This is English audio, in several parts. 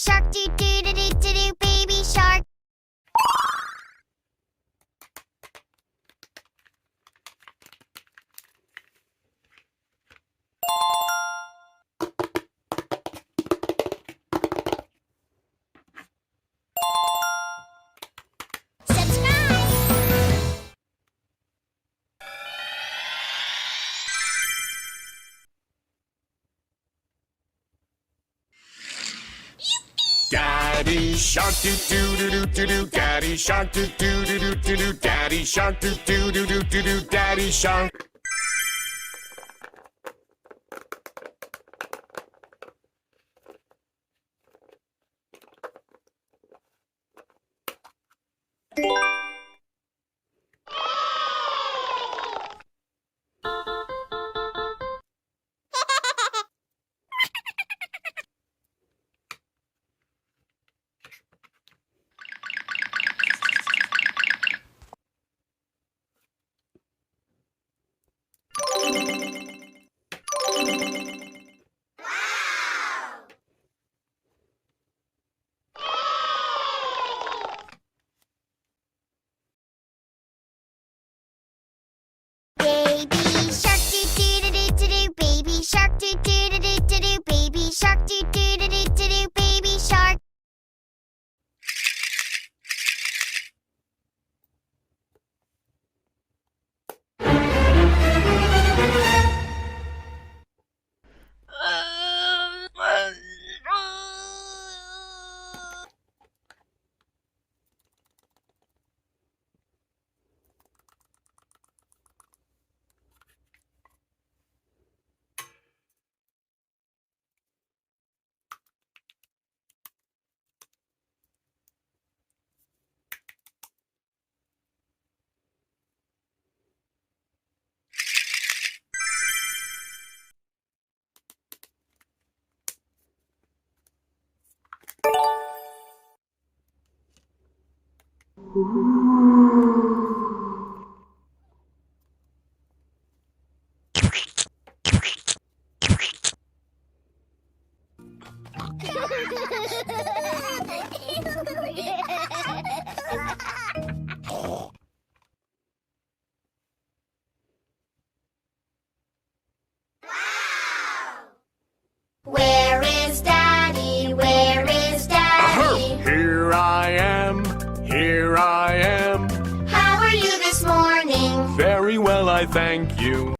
shark, doo doo doo doo doo doo, baby shark. Daddy shark doo doo doo doo doo doo. Daddy shark doo doo doo doo doo doo. Daddy shark doo doo doo doo doo doo. Daddy shark. Baby shark, doo doo doo doo doo doo, baby shark, doo doo doo doo doo doo, baby shark, doo doo doo doo doo doo, baby shark. Where is Daddy? Where is Daddy? Here I am. Here I am. How are you this morning? Very well, I thank you.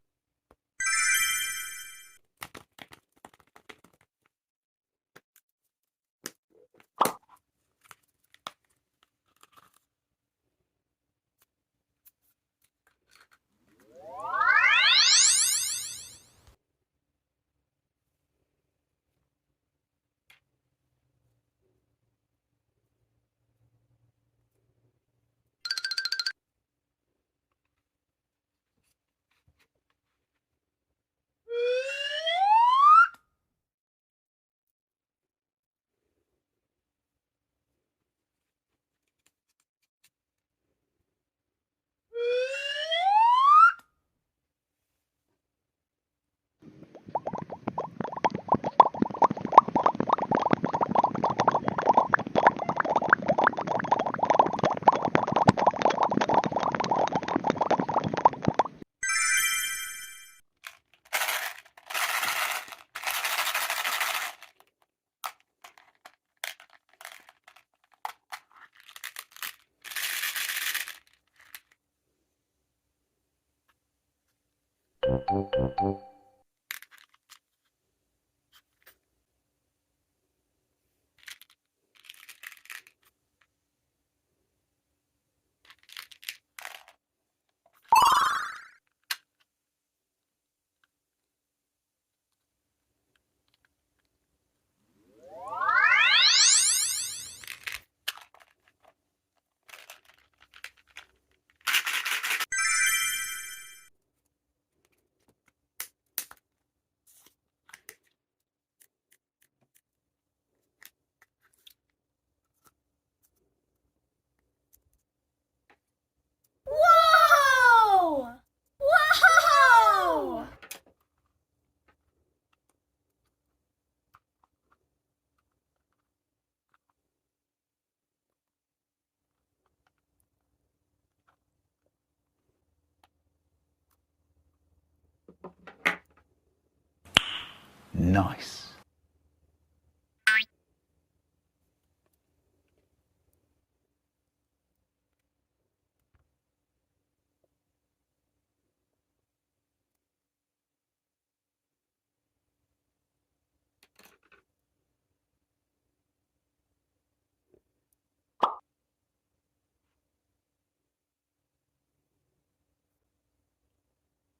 Nice.